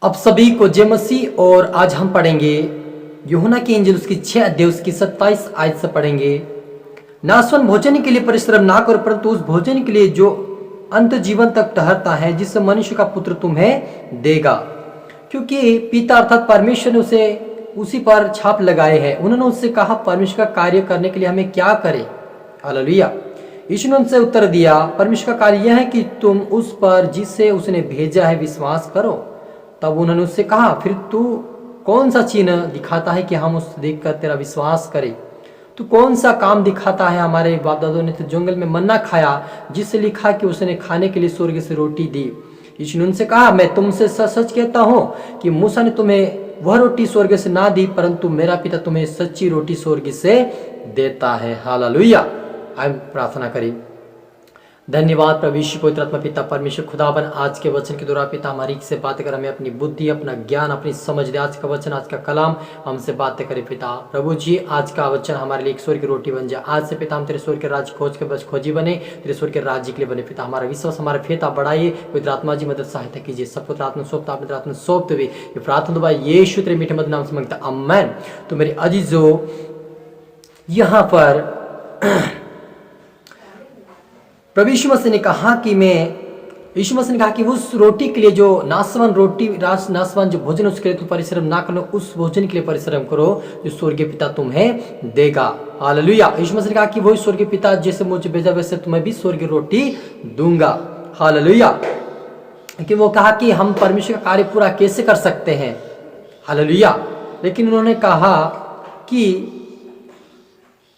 अब सभी को जय मसीह। और आज हम पढ़ेंगे यूहन्ना की इंजील उसकी 6 अध्याय उसकी 27 आयत से पढ़ेंगे। नाशवान भोजन के लिए परिश्रम ना करो, परंतु उस भोजन के लिए जो अंत जीवन तक ठहरता है, जिससे मनुष्य का पुत्र तुम्हें देगा। क्योंकि पिता अर्थात परमेश्वर ने उसे उसी पर छाप लगाए है। उन्होंने उससे कहा, परमेश्वर का कार्य करने के लिए हमें क्या करें? हालेलुया। यीशु ने उनसे उत्तर दिया, परमेश्वर का कार्य यह है कि तुम उस पर जिसे उसने भेजा है विश्वास करो। तब उन्होंने उससे कहा, फिर तू कौन सा चिन्ह दिखाता है कि हम उस देखकर तेरा विश्वास करें? तू कौन सा काम दिखाता है? हमारे बाप दादों ने तो जंगल में मन्ना खाया, जिससे लिखा कि उसने खाने के लिए स्वर्ग से रोटी दी। यीशु ने उनसे कहा, मैं तुमसे सच सच कहता हूँ कि मूसा ने तुम्हें वह रोटी स्वर्ग से ना दी, परंतु मेरा पिता तुम्हें सच्ची रोटी स्वर्ग से देता है। हालेलुया। आइए प्रार्थना करें। धन्यवाद प्रभु यीशु पवित्र आत्मा पिता परमेश्वर खुदावन, आज के वचन के द्वारा पिता हमारी से बातें कर, हमें अपनी बुद्धि, अपना ज्ञान, अपनी समझ दे। आज का वचन, आज का कलाम हमसे बातें करे पिता। प्रभु जी, आज का वचन हमारे लिए एक स्वर्ग की रोटी बन जाए। आज से पिता हम तेरे स्वर्ग के राज्य खोज के बस खोजी बने, तेरे स्वर्ग के राज्य के लिए बने पिता। हमारा विश्वास, हमारा फेथ आप बढ़ाइए। पवित्र आत्मा जी मदद सहायता कीजिए। सब पुत्र आत्मा सौंपता, अपने आत्मा सौंपते हुए ये प्रार्थना दुआ यीशु तेरे मीठे मधुर नाम से मांगता, आमीन। तो मेरे अजीजों, यहाँ पर प्रभु यीशु मसीह ने कहा कि उस रोटी के लिए जो नाशवान जो भोजन, उसके लिए तुम परिश्रम ना करो, उस भोजन के लिए परिश्रम करो जो स्वर्गीय पिता तुम्हें देगा। हालेलुया। यीशु मसीह ने कहा कि वही स्वर्गीय पिता जैसे मुझे भेजा वैसे तुम्हें भी स्वर्गीय रोटी दूंगा। हालेलुया। कि वो कहा कि हम परमेश्वर का कार्य पूरा कैसे कर सकते हैं? हालेलुया। लेकिन उन्होंने कहा कि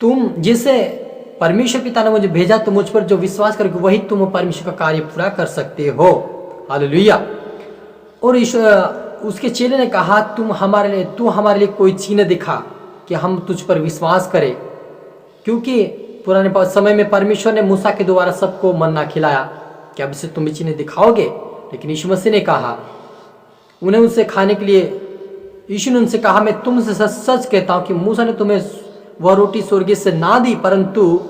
तुम जैसे परमेश्वर पिता ने मुझे भेजा, तो मुझ पर जो विश्वास करोगे वही तुम परमेश्वर का कार्य पूरा कर सकते हो। हालेलुया। और उसके चेले ने कहा, तू हमारे लिए कोई चिन्ह दिखा कि हम तुझ पर विश्वास करें। क्योंकि पुराने समय में परमेश्वर ने मूसा के द्वारा सबको मन्ना खिलाया, क्या अब इसे तुम भी चिन्ह दिखाओगे? लेकिन यीशु मसीह ने कहा उन्हें उनसे खाने के लिए, यीशु ने उनसे कहा, मैं तुमसे सच सच कहता हूं कि मूसा ने तुम्हें वह रोटी स्वर्ग से ना दी, परंतु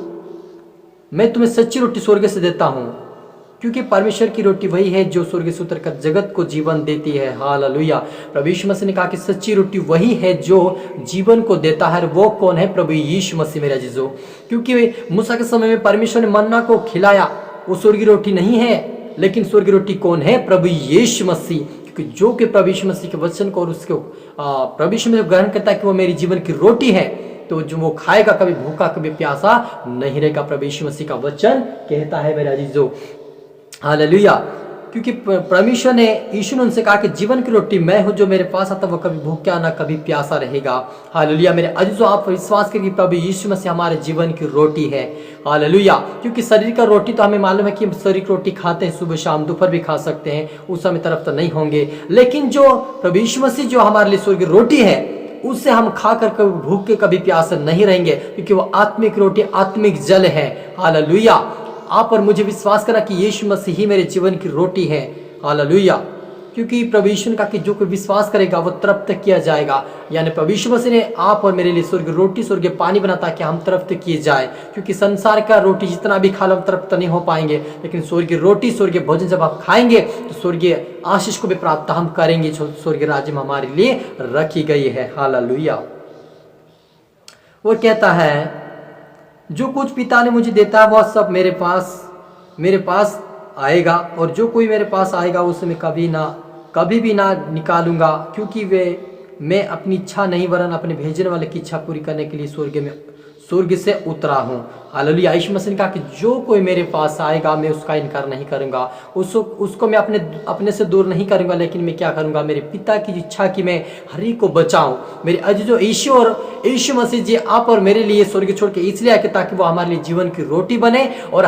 मैं तुम्हें सच्ची रोटी स्वर्ग से देता हूं। क्योंकि परमेश्वर की रोटी वही है जो स्वर्ग से उतरकर जगत को जीवन देती है। हालेलुया। प्रभु यीशु मसीह ने कहा कि सच्ची रोटी वही है जो जीवन को देता है। वो कौन है? प्रभु यीशु मसीह मेरे अजीजों। क्योंकि मूसा के समय में परमेश्वर ने मन्ना को खिलाया, वो स्वर्गीय रोटी नहीं है, लेकिन स्वर्गीय रोटी कौन है? प्रभु यीशु मसीह। क्योंकि जो कि प्रभु यीशु मसीह के वचन को और उसको प्रभु यीशु मसीह ग्रहण करता है कि वो मेरी जीवन की रोटी है, तो जो वो खाएगा कभी भूखा कभी प्यासा नहीं रहेगा। प्रभु यीशु मसीह का वचन कहता है मेरे अजीजों। हालेलुया। क्योंकि परमेश्वर ने, यीशु ने उनसे कहा कि जीवन की रोटी मैं हूं, जो मेरे पास आता वो कभी भूखा ना कभी प्यासा रहेगा। हालेलुया। मेरे अजीजों, आप विश्वास करिए प्रभु यीशु मसीह हमारे जीवन की रोटी है। हालेलुया। क्योंकि शरीर का रोटी तो हमें मालूम है कि हम शरीर की रोटी खाते हैं, सुबह शाम दोपहर भी खा सकते हैं, उस समय तरफ तो नहीं होंगे। लेकिन जो प्रभु यीशु मसीह जो हमारे लिए स्वर्गीय रोटी है, उससे हम खाकर कभी भूखे कभी प्यासे नहीं रहेंगे, क्योंकि वो आत्मिक रोटी, आत्मिक जल है। हालेलुया। आप और मुझे विश्वास करना कि यीशु मसीह ही मेरे जीवन की रोटी है। हालेलुया। क्योंकि प्रभु यीशु ने कहा कि जो कोई विश्वास करेगा वो तृप्त किया जाएगा। यानी प्रभु यीशु मसीह ने आप और मेरे लिए स्वर्ग रोटी, स्वर्गीय पानी बना ताकि हम तृप्त किए जाए। क्योंकि संसार का रोटी जितना भी खा लो हम तृप्त नहीं हो पाएंगे, लेकिन स्वर्गीय रोटी, स्वर्गीय भोजन जब आप खाएंगे तो स्वर्गीय आशीष को भी प्राप्त हम करेंगे, जो स्वर्गीय राज्य में हमारे लिए रखी गई है। हालेलुया। वो कहता है, जो कुछ पिता ने मुझे देता है वह सब मेरे पास आएगा, और जो कोई मेरे पास आएगा उसे मैं कभी भी ना निकालूंगा। क्योंकि मैं अपनी इच्छा नहीं वरन अपने भेजने वाले की इच्छा पूरी करने के लिए स्वर्ग से उतरा हूँ। हालेलुया। यीशु मसीह ने कहा कि जो कोई मेरे पास आएगा मैं उसका इनकार नहीं करूंगा, उसको मैं अपने से दूर नहीं करूंगा, लेकिन मैं क्या करूंगा? मेरे पिता की इच्छा की मैं हर एक को बचाऊं। मेरे अजीजों, यीशु मसीह जी आप और मेरे लिए स्वर्ग छोड़ के इसलिए आके ताकि वो हमारे लिए जीवन की रोटी बने और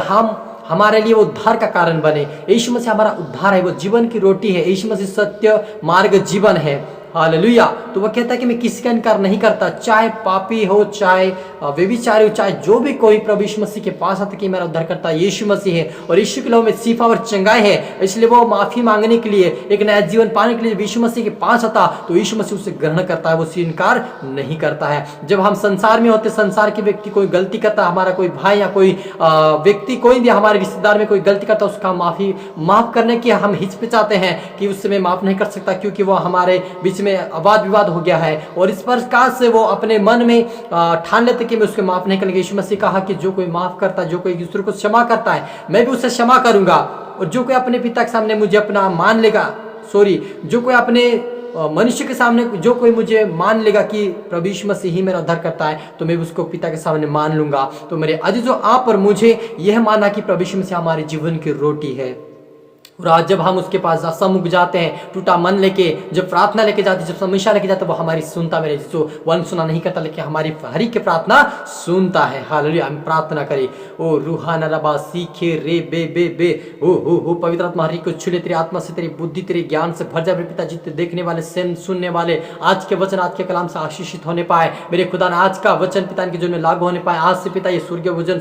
हमारे लिए वो उद्धार का कारण बने। यीशु मसीह हमारा उद्धार है, वो जीवन की रोटी है। यीशु मसीह सत्य, मार्ग, जीवन है। हालेलुया। तो वह कहता है कि मैं किसी का इनकार नहीं करता, चाहे पापी हो, चाहे व्यभिचारी हो, चाहे जो भी कोई प्रभु यीशु मसीह के पास आता कि मेरा उद्धारकर्ता यीशु मसीह है और यीशु के लहू में शिफा और चंगाई है, इसलिए वो माफी मांगने के लिए, एक नया जीवन पाने के लिए यीशु मसीह के पास आता तो यीशु मसीह उसे ग्रहण करता है, वो उसे इनकार नहीं करता है। जब हम संसार में होते, संसार के व्यक्ति कोई गलती करता, हमारा कोई भाई या कोई व्यक्ति कोई भी हमारे रिश्तेदार में कोई गलती करता, उसका माफ करने की हम हिचकिचाते हैं कि उससे मैं माफ नहीं कर सकता क्योंकि वो हमारे बीच में वाद विवाद हो गया है, और इस प्रकार से वो अपने मन में ठान लेते कि मैं उसको माफ नहीं करेंगे। यीशु मसीह कहा कि जो कोई माफ करता है, जो कोई दूसरे को क्षमा करता है, मैं भी उसे क्षमा करूंगा, और जो कोई अपने पिता के सामने मुझे अपना मान लेगा, जो कोई अपने मनुष्य के सामने जो कोई मुझे मान लेगा कि प्रभु यीशु मसीह ही मेरा उद्धार करता है, तो मैं उसको पिता के सामने मान लूंगा। तो मेरे अजीजों, आप और मुझे यह मानना कि प्रभु यीशु मसीह हमारे जीवन की रोटी है, और आज जब हम उसके पास सम्मुख जाते हैं टूटा मन लेके, जब प्रार्थना लेके जाते, जब समस्या लेके जाते, वो हमारी सुनता, मेरे जो वन सुना नहीं करता लेकिन हमारी हरी की प्रार्थना सुनता है। हालेलुया। हम प्रार्थना करें, ओ रूहाना रबा सीखे रे बे बे बे ओ पवित्र आत्मा हरी को छुले, तेरी आत्मा से, तेरी बुद्धि, तेरे ज्ञान से भर जाए। पिता, जितने देखने वाले, सुनने वाले आज के वचन, आज के कलाम से आशीषित होने पाए मेरे खुदा, आज का वचन पिता इनके जीवन में लागू होने पाए। आज से पिता ये सूर्य भोजन,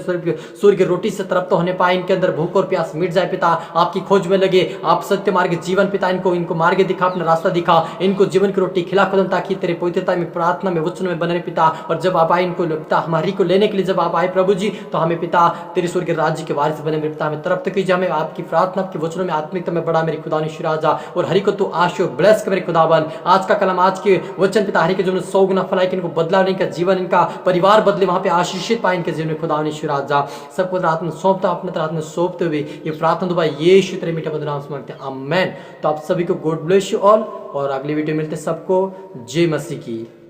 सूर्य रोटी से तृप्त होने पाए, इनके अंदर भूख और प्यास मिट जाए। पिता आपकी खोज में लगे, आप सत्य मार्ग जीवन पिता इनको मार्ग दिखा, अपना रास्ता दिखा, इनको जीवन की रोटी खिला खुदा, ताकि तेरे पवित्रता में, प्रार्थना में, वचन में बने रहे पिता। और जब आप आए इनको पिता हमारी को लेने के लिए, जब आप आए प्रभु जी, तो हमें पिता तेरे स्वर्ग के राज्य के वारिस बने मेरे पिता। हमें तृप्त कीजिए, हमें आपकी प्रार्थना, आपके वचनों में, आत्मिकता में बड़ा मेरे खुदा ने राजा, और हरि को तू आशीष ब्लेस कर मेरे खुदावन। आज का कलम, आज के वचन पिता हरि के जीवन में 100 गुना फलाए, इनको बदला, इनका जीवन, इनका परिवार बदले, वहां पे आशीषित पाए इनके जीवन में खुदा ने राजा। सबको रात में सौंपता, अपने रात में सौंपते हुए ये प्रार्थना दुआ यीशु तेरे मीठे मधुर नाम से मांगते हैं, आमेन। तो आप सभी को गॉड ब्लेस यू ऑल, और अगली वीडियो मिलते सबको जय मसीह की।